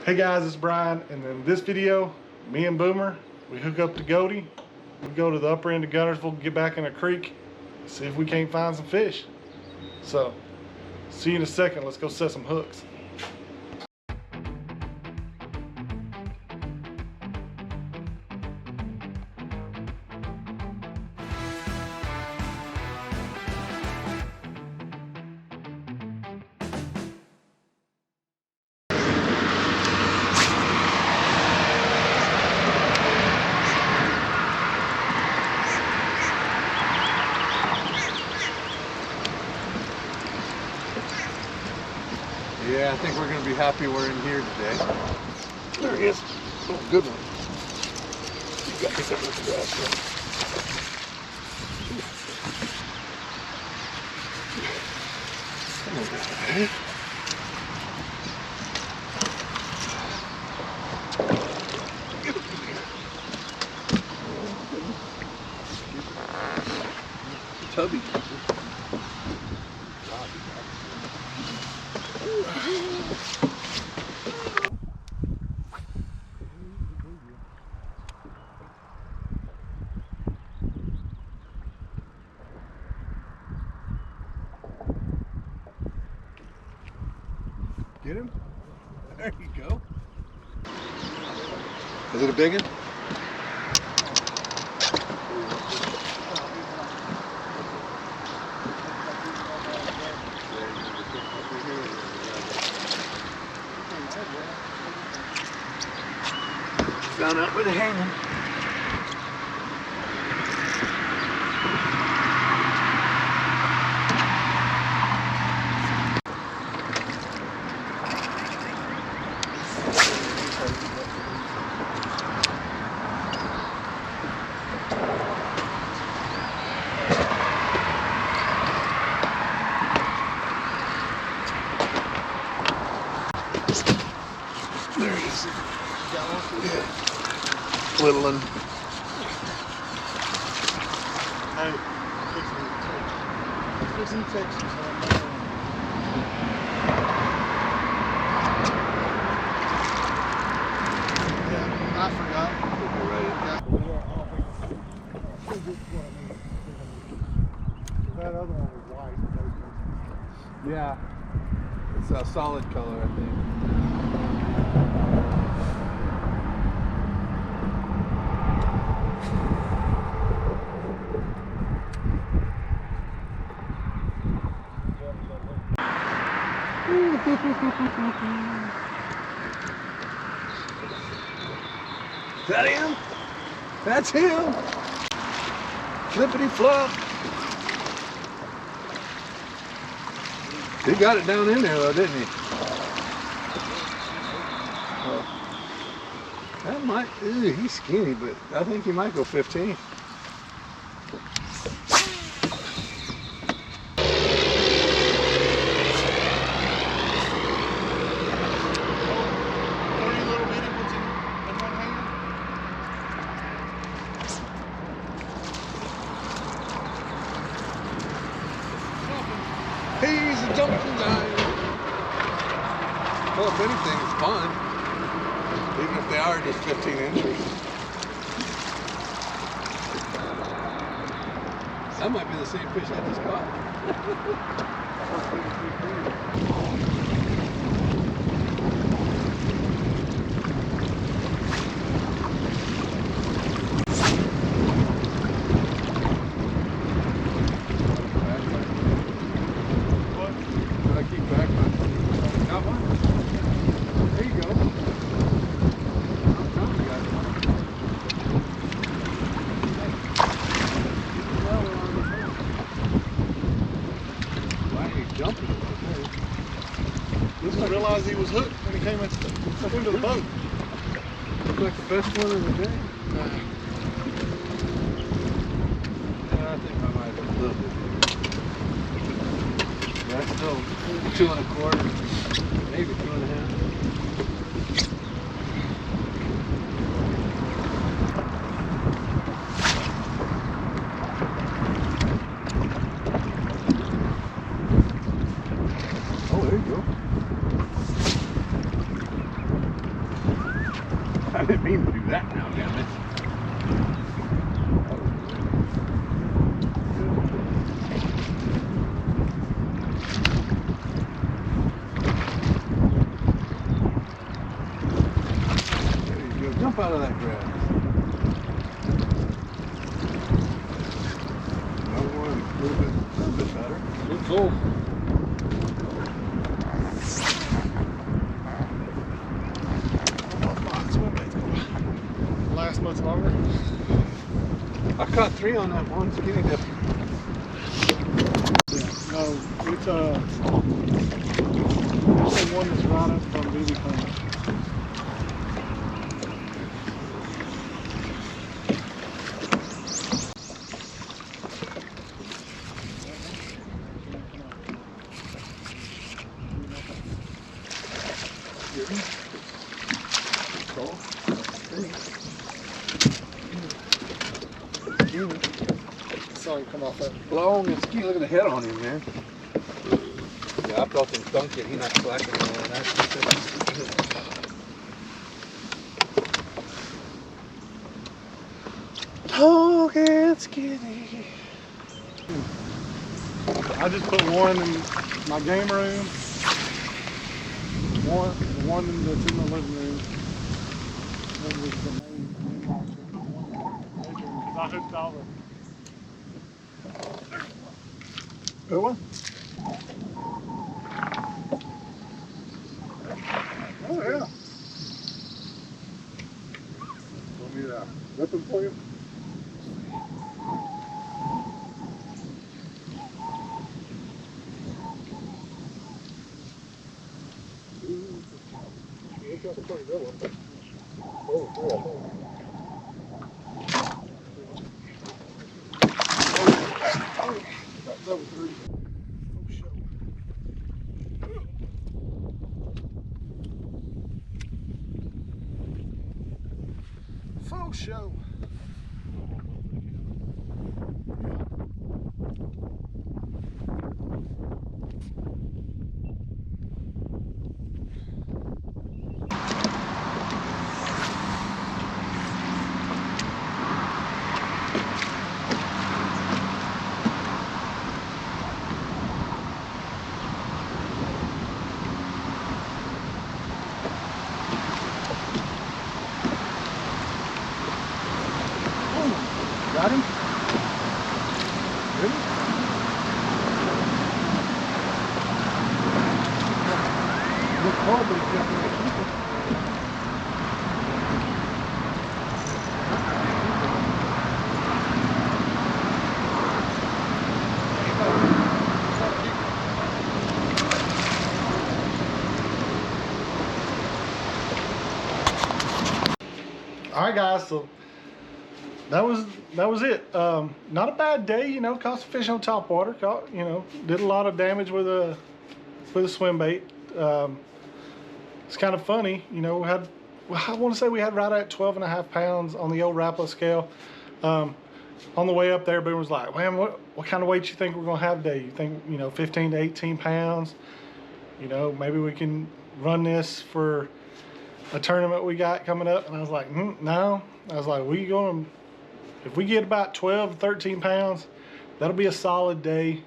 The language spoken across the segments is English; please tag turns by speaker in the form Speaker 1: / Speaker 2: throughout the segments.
Speaker 1: Hey guys, it's Brian, and in this video, me and Boomer, we hook up to Goaty. We go to the upper end of Guntersville, get back in a creek, see if we can't find some fish. So, see you in a second. Let's go set some hooks.
Speaker 2: Yeah, I think we're going to be happy we're in here today.
Speaker 1: There he is. Oh, good one. You got to get that with the grass. Come on, man. Get up in here.
Speaker 2: Tubby. Get him? There you go. Is it a big one? Down out where they're hanging. There it is. Yeah. Little one.
Speaker 1: Hey, fixing Texas. Yeah, I forgot. That other one was white.
Speaker 2: Yeah. It's a solid color, I think. Is that him? That's him. Flippity flop. He got it down in there though, didn't he? Oh. That might, ew, he's skinny, but I think he might go 15. He's a jumping giant. Well, if anything, it's fun. Even if they are just 15 inches. That might be the same fish I just caught.
Speaker 1: I realized he was hooked when he came into the boat.
Speaker 2: Looks like the best one of the day. Yeah, I think I might have a little bit. Yeah, still 2 1/4, maybe 2 1/2. Oh, there you go. I didn't mean to do that now, damn it. There you go. Jump out of that grass. Another one, a little bit better.
Speaker 1: Good cool. Last much longer.
Speaker 2: I caught 3 on that one skinny dip.
Speaker 1: No, it's the one that's right up from BB Clean. Sorry, come off that.
Speaker 2: Long and skinny. Look at the head on him, man. Yeah, I felt him thunk it. He not slacking, man. That's long and skinny.
Speaker 1: I just put one in my game room, one that's in the living room. That was the main option. Because I hooked all the.
Speaker 2: Good one?
Speaker 1: Oh yeah.
Speaker 2: Want me to whip him for you?
Speaker 1: That's a pretty good one.
Speaker 2: Oh, yeah.
Speaker 1: That was 3. Faux show.
Speaker 2: Got him? Good? Look cold, but he's definitely keeper.
Speaker 1: All right, guys. So that was it. Not a bad day, you know. Caught some fish on topwater. Caught, you know, did a lot of damage with a swim bait. It's kind of funny, you know. I want to say we had right at 12.5 pounds on the old Rapala scale. On the way up there, Boomer was like, "Man, what kind of weight you think we're gonna have today? You think, you know, 15 to 18 pounds? You know, maybe we can run this for a tournament we got coming up?" And I was like, "No." I was like, if we get about 12 to 13 pounds, that'll be a solid day.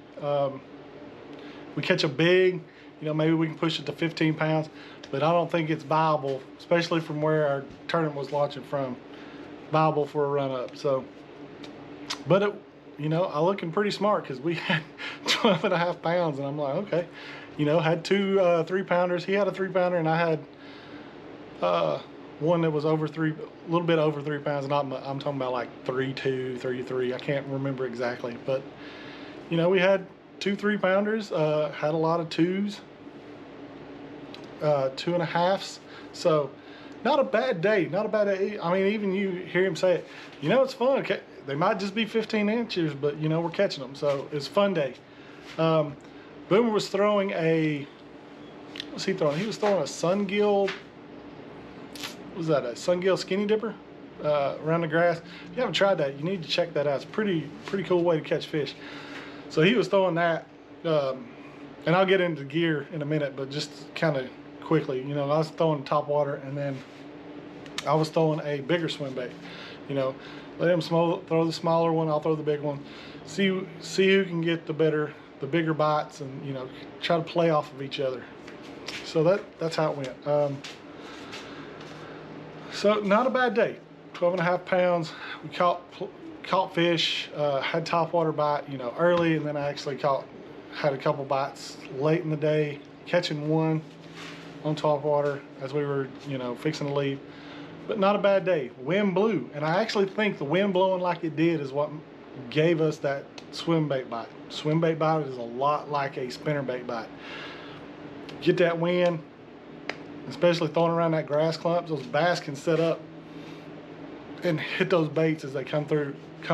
Speaker 1: We catch a big, you know, maybe we can push it to 15 pounds, but I don't think it's viable, especially from where our tournament was launching from, viable for a run up. So, but it, you know, I looking pretty smart because we had 12.5 pounds, and I'm like, okay, you know, had 2 3-pounders. He had a 3-pounder, and I had one that was over 3, a little bit over 3 pounds. I'm talking about like 3.2, 3.3. I can't remember exactly, but you know, we had 2 3-pounders. Had a lot of 2s, 2.5s. So not a bad day. Not a bad day. I mean, even you hear him say it. You know, it's fun. They might just be 15 inches, but you know, we're catching them. So it's a fun day. Boomer was throwing a. What's he throwing? He was throwing a Sungill. What was that, a Sungill Skinny Dipper around the grass? If you haven't tried that, you need to check that out. It's a pretty cool way to catch fish. So he was throwing that, and I'll get into gear in a minute, but just kind of quickly, you know, I was throwing topwater, and then I was throwing a bigger swim bait. You know, let him throw the smaller one, I'll throw the big one. See who can get the bigger bites, and you know, try to play off of each other. So that's how it went. So not a bad day. 12.5 pounds. We caught fish. Had topwater bite, you know, early, and then I actually had a couple bites late in the day, catching one on topwater as we were, you know, fixing to leave. But not a bad day. Wind blew, and I actually think the wind blowing like it did is what gave us that swim bait bite. Swim bait bite is a lot like a spinnerbait bite. Get that wind, especially throwing around that grass clump, those bass can set up and hit those baits as they come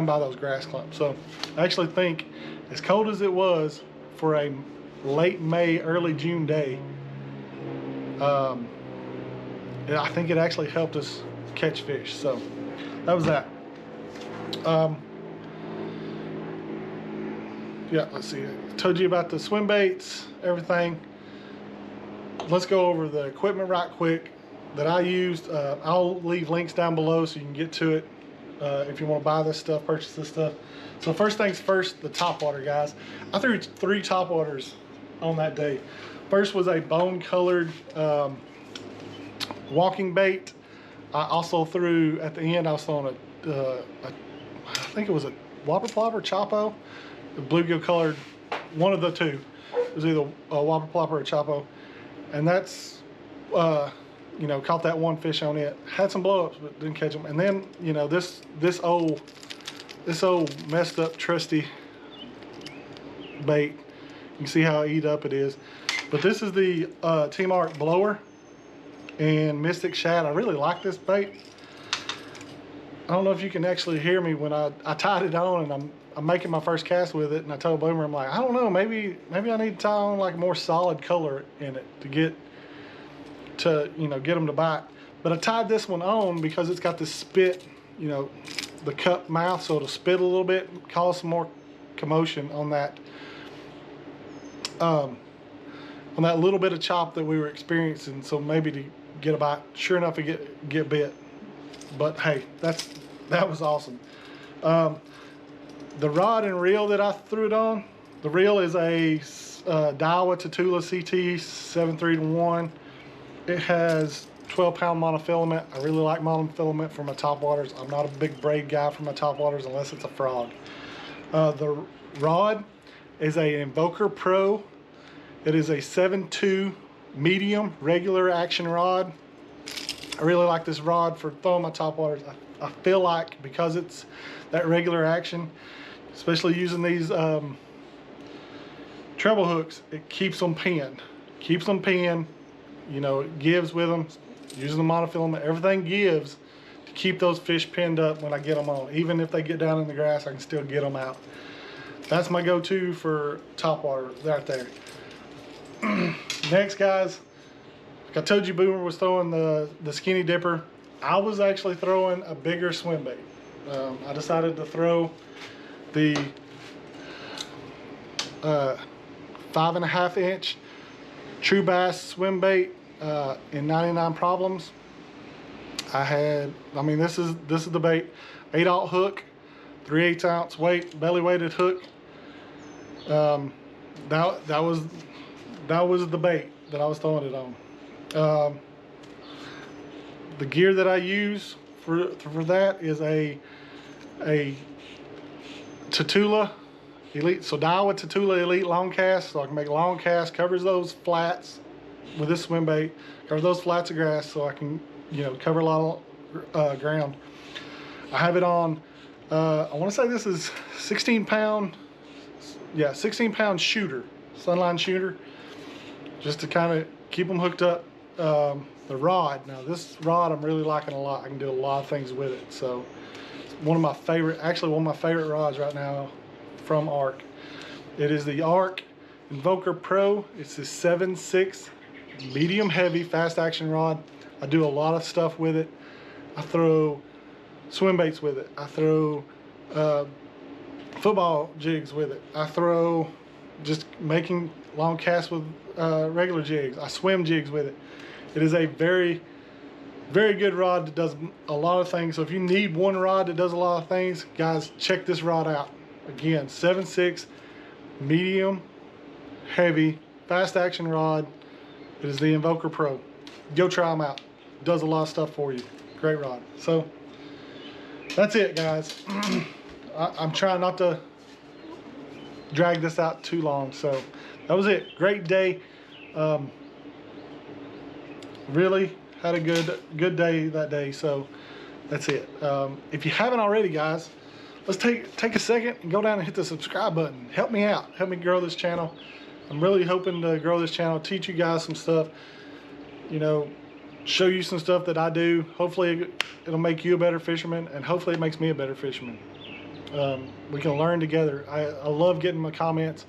Speaker 1: by those grass clumps. So I actually think, as cold as it was for a late May, early June day, I think it actually helped us catch fish. So that was that. Yeah, let's see. I told you about the swim baits, everything. Let's go over the equipment right quick that I used. I'll leave links down below so you can get to it if you want to buy this stuff, purchase this stuff. So first things first, the topwater, guys. I threw 3 topwaters on that day. First was a bone colored walking bait. I also threw, at the end, I was throwing I think it was a whopper plopper, Choppo, the bluegill colored, one of the two. It was either a whopper plopper or a Choppo. And that's, you know, caught that one fish on it. Had some blow-ups, but didn't catch them. And then, you know, this old messed up trusty bait. You can see how eat up it is. But this is the Team Arc blower and Mystic Shad. I really like this bait. I don't know if you can actually hear me when I tied it on, and I'm making my first cast with it, and I told Boomer, I'm like, I don't know, maybe I need to tie on like a more solid color in it to get them to bite. But I tied this one on because it's got this spit, you know, the cup mouth, so it'll spit a little bit, cause some more commotion on that little bit of chop that we were experiencing, so maybe to get a bite. Sure enough, it get bit. But hey, that was awesome. The rod and reel that I threw it on, the reel is a Daiwa Tatula CT 731. It has 12-pound monofilament. I really like monofilament for my topwaters. I'm not a big braid guy for my topwaters unless it's a frog. The rod is a Invoker Pro. It is a 7.2 medium regular action rod. I really like this rod for throwing my topwaters. I feel like because it's that regular action, especially using these treble hooks, it keeps them pinned. Keeps them pinned. You know, it gives with them. Using the monofilament, everything gives to keep those fish pinned up when I get them on. Even if they get down in the grass, I can still get them out. That's my go-to for topwater right there. Next, guys, like I told you, Boomer was throwing the Skinny Dipper. I was actually throwing a bigger swim bait. I decided to throw the 5.5 inch True Bass swim bait in 99 Problems. I mean, this is the bait. 8/0 hook, 3/8 ounce weight, belly-weighted hook. That was the bait that I was throwing it on. The gear that I use for that is a Tatula Elite, so Daiwa Tatula Elite long cast, so I can make long cast, covers those flats with this swim bait, cover those flats of grass, so I can, you know, cover a lot of ground. I have it on, I want to say this is 16-pound, yeah, 16-pound shooter, Sunline shooter, just to kind of keep them hooked up. The rod, now this rod I'm really liking a lot. I can do a lot of things with it. So it's one of my favorite rods right now from Arc. It is the Arc Invoker Pro. It's a 7.6 medium heavy fast action rod. I do a lot of stuff with it. I throw swim baits with it. I throw football jigs with it. I throw just making long casts with regular jigs. I swim jigs with it. It is a very Very good rod that does a lot of things. So if you need one rod that does a lot of things, guys, check this rod out. Again, 7.6 medium, heavy, fast action rod. It is the Invoker Pro. Go try them out. Does a lot of stuff for you. Great rod. So that's it, guys. I'm trying not to drag this out too long. So that was it. Great day. Really had a good day that day. So that's it. If you haven't already, guys, let's take a second and go down and hit the subscribe button. Help me out. Help me grow this channel. I'm really hoping to grow this channel, teach you guys some stuff, you know, show you some stuff that I do. Hopefully it'll make you a better fisherman, and hopefully it makes me a better fisherman. We can learn together. I love getting my comments.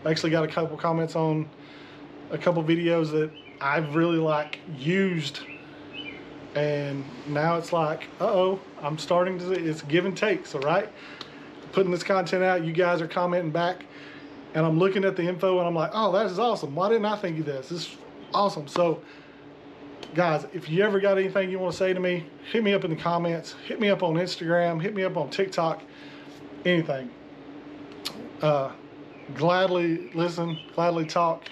Speaker 1: I actually got a couple comments on a couple videos that I've really used, and now it's like, uh-oh, I'm starting to, it's give and take. So right, putting this content out, you guys are commenting back, and I'm looking at the info and I'm like, oh, that is awesome. Why didn't I think of this? This is awesome. So guys, if you ever got anything you want to say to me, hit me up in the comments, hit me up on Instagram, hit me up on TikTok, anything. Gladly listen, gladly talk.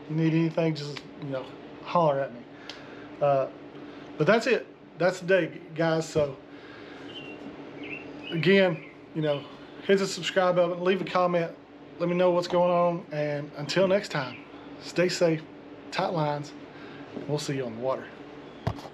Speaker 1: You need anything, just, you know, holler at me. But that's it. That's the day, guys. So again, you know, hit the subscribe button, leave a comment, let me know what's going on, and until next time, stay safe, tight lines, we'll see you on the water.